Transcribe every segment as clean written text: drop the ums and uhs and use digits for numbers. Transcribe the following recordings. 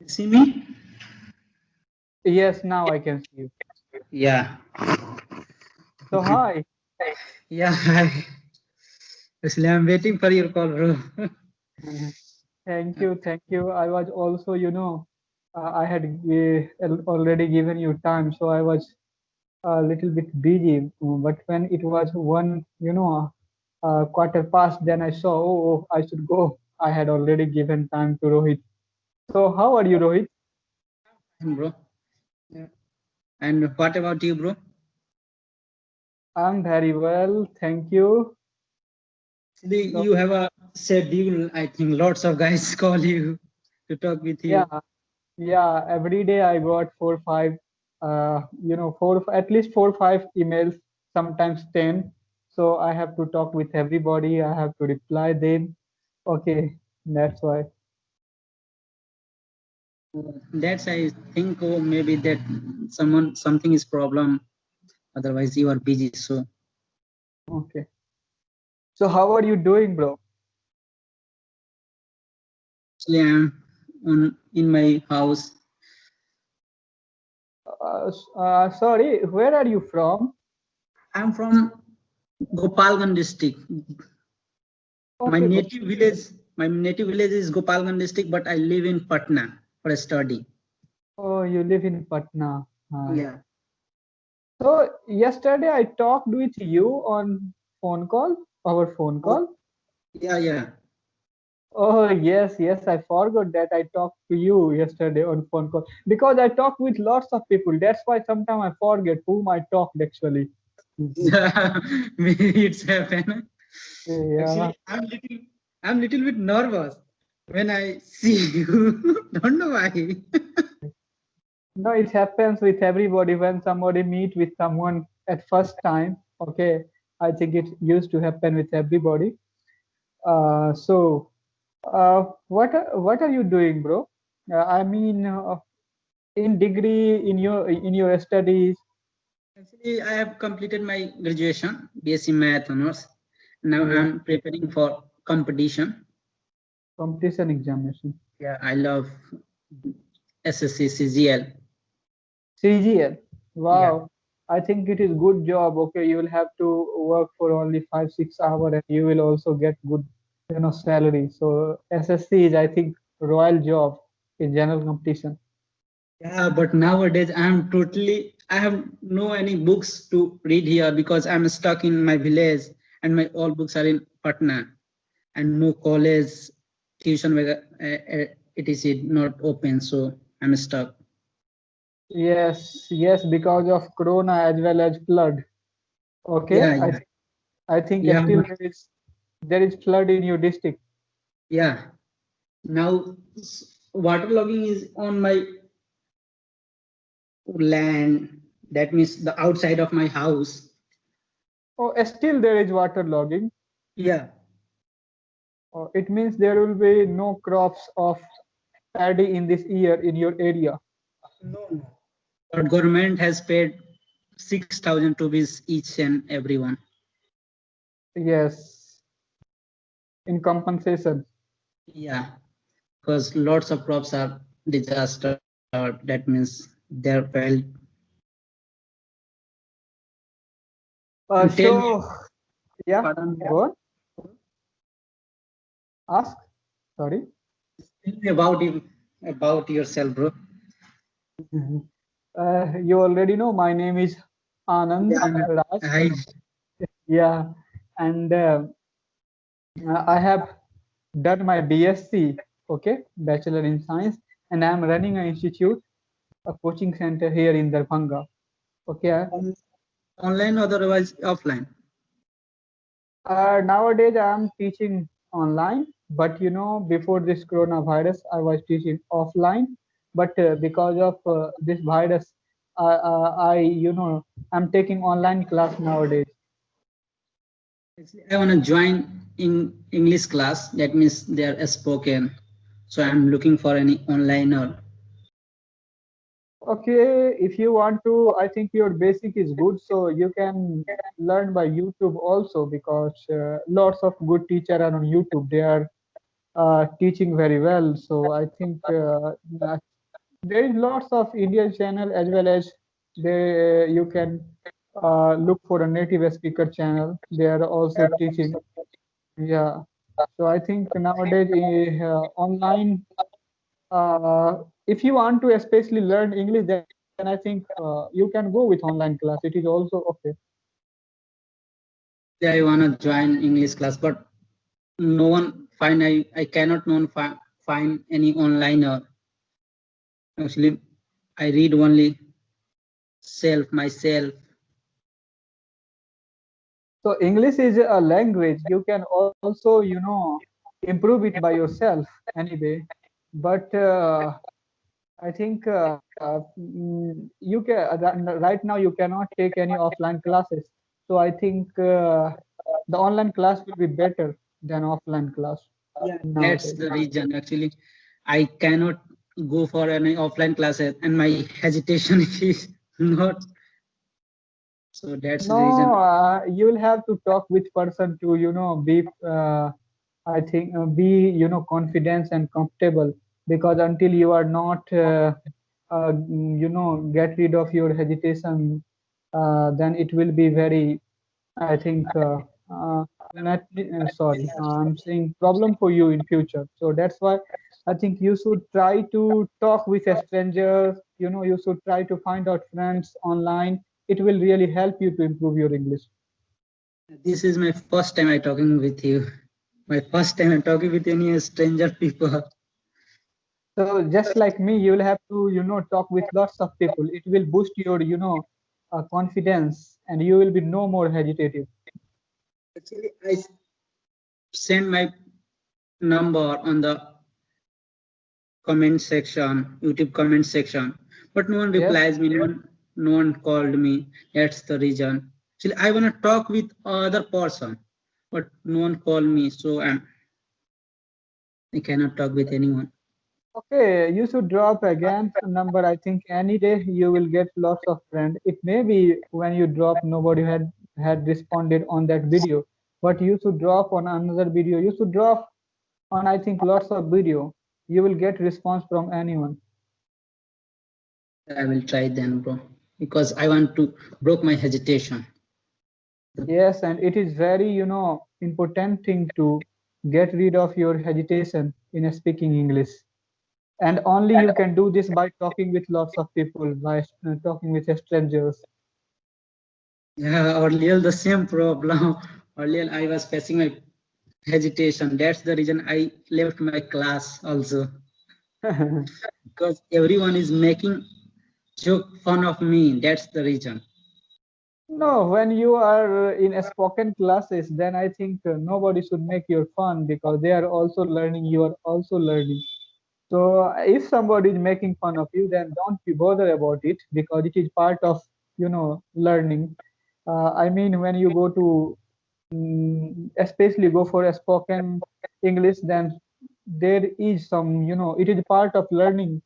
You see me? Yes, now I can see you. Yeah. So hi. Yeah. Hi. Actually, I'm waiting for your call, bro. Mhm. Thank you, thank you. I was also, I had already given you time, so I was a little bit busy. But when it was one, quarter past, then I saw, I should go. I had already given time to Rohit. So how are you, Rohit? Bro. Yeah. And what about you, bro? I'm very well, thank you. Actually, So you have a schedule. I think lots of guys call you to talk with yeah, you. yeah. Every day I got four, five, at least 4, 5 emails, sometimes 10. So I have to talk with everybody. I have to reply them. Okay, that's why. That's I think maybe that something is problem. Otherwise, you are busy. So Okay. So how are you doing, bro? actually, I'm on in my house. Sorry, where are you from? I'm from Gopalganj district. My Okay, native village, my native village is Gopalganj district, but I live in Patna for a study. oh, you live in Patna. Yeah. So yesterday I talked with you on phone call, our phone Oh, call. yeah, yeah. Oh, yes, yes, I forgot that I talked to you yesterday on phone call because I talked with lots of people. That's why sometimes I forget whom I talked actually. Maybe it's happened. Yeah. Actually, I'm little bit nervous when I see you. Don't know why. No, it happens with everybody when somebody meet with someone at first time. Okay, I think it used to happen with everybody. What are you doing, bro? I mean, in degree, in your studies. Actually, I have completed my graduation, BSc Math honors. Now Yeah, I'm preparing for competition. competition examination. Yeah, I love SSC CGL. CGL. Yeah. Wow. I think it is good job. Okay, you will have to work for only 5, 6 hours, and you will also get good, salary. So SSC is, I think, royal job in general competition. Yeah, but nowadays I have no any books to read here because I'm stuck in my village and my all books are in Patna and no college, tuition, etc. not open, so I'm stuck. Yes, yes, because of Corona as well as flood. Okay, Yeah, yeah, I think yeah, still there is flood in your district. yeah. Now waterlogging is on my land. That means the outside of my house. Oh, still there is water logging. Yeah. Oh, it means there will be no crops of paddy in this year in your area. No, no. But government has paid 6,000 rupees each and everyone. Yes, in compensation. Yeah, because lots of crops are disaster. That means they're failed. And tell me, So yeah, pardon, go on, ask. Sorry. tell me about yourself, bro. Mhm. You already know my name is Anand Yeah, Raj. I Yeah, and I have done my BSc, okay, Bachelor in Science, and I'm running an institute, a coaching center here in Darbhanga. Okay. on, online or otherwise offline. Nowadays I'm teaching online, but before this coronavirus, I was teaching offline. But because of this virus, I'm taking online class nowadays. Actually, I want to join in English class. That means they are spoken. So I'm looking for any online or Okay, if you want to, I think your basic is good, so you can learn by YouTube also because lots of good teacher are on YouTube. They are teaching very well. So I think that there is lots of Indian channel as well as they you can look for a native speaker channel. They are also teaching. Yeah. So I think nowadays online, if you want to especially learn English, then I think you can go with online class. It is also okay. I wanna join English class, but no one find I cannot find any online. Actually, I read only myself. So English is a language. You can also, improve it by yourself anyway. But I think you can right now you cannot take any offline classes. So I think the online class will be better than offline class Yeah, that's nowadays. the reason. Actually, I cannot go for any offline classes, and my hesitation is not. So that's the No, reason. you will have to talk with person to, be, I think, be, confident and comfortable because until you are not, get rid of your hesitation, then it will be very, I think, not, sorry, I'm saying problem for you in future. So that's why I think you should try to talk with a stranger. You should try to find out friends online. It will really help you to improve your English. This is my first time I talking with you. My first time I'm talking with any stranger people. So just like me, you will have to, talk with lots of people. It will boost your, confidence, and you will be no more hesitative. Actually, I send my number on the comment section, YouTube comment section, but no one Yes. replies me. No one called me. That's the reason. Actually, I wanna talk with other person, but no one called me, so I cannot talk with anyone. Okay, you should drop again number. I think any day you will get lots of friends. It may be when you drop, nobody had responded on that video, but you should drop on another video. You should drop on I think lots of video. You will get response from anyone. I will try then, bro, because I want to broke my hesitation. Yes, and it is very, important thing to get rid of your hesitation in speaking English. And only you can do this by talking with lots of people, by talking with strangers. Yeah, earlier the same problem. Earlier I was facing my hesitation. That's the reason I left my class also, because everyone is making joke fun of me. That's the reason. No, when you are in a spoken classes, then I think nobody should make your fun because they are also learning, you are also learning. So if somebody is making fun of you, then don't be bothered about it because it is part of, learning. I mean, when you go to, especially go for a spoken English, then there is some, it is part of learning,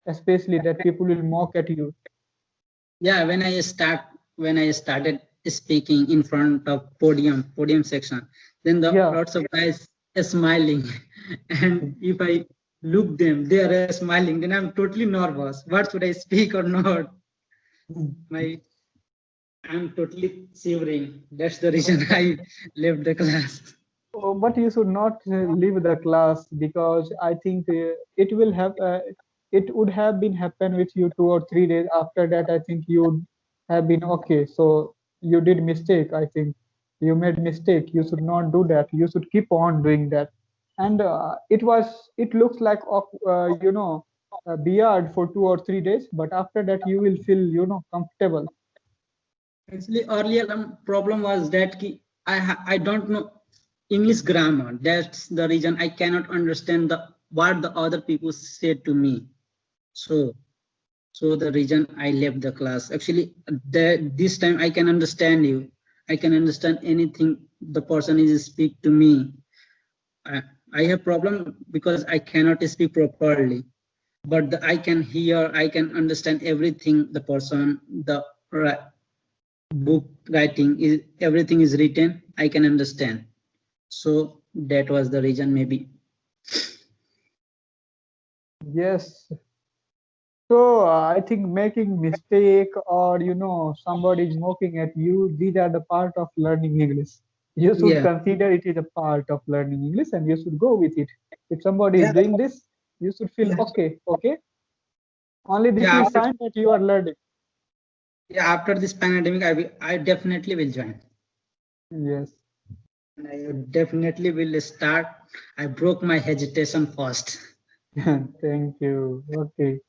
especially that people will mock at you. Yeah, when I started speaking in front of podium section, then the Yeah. lots of guys are smiling, and if I look them, they are smiling. Then I'm totally nervous. What should I speak or not? My I'm totally shivering. That's the reason I left the class. Oh, but you should not leave the class because I think it will have it would have been happen with you 2 or 3 days after that. I think you would have been okay. So you did mistake. I think you made mistake. You should not do that. You should keep on doing that. And it looks like beard for 2 or 3 days, but after that you will feel comfortable. Actually, earlier problem was that I don't know English grammar. That's the reason I cannot understand the what the other people said to me. So so the reason I left the class. Actually, this time I can understand you. I can understand anything the person is speak to me. I, I have problem because I cannot speak properly, but I can hear, I can understand everything the person, the book writing is everything is written. I can understand. So that was the reason maybe. Yes. So I think making mistake or somebody is mocking at you, these are the part of learning English. You should Yeah, consider it is a part of learning English and you should go with it. If somebody is yeah, doing this, you should feel yeah. okay, okay. Only this Yeah, is after sign that you are learning. after this pandemic, I definitely will join. Yes. And I definitely will start. I broke my hesitation first. Thank you. Okay.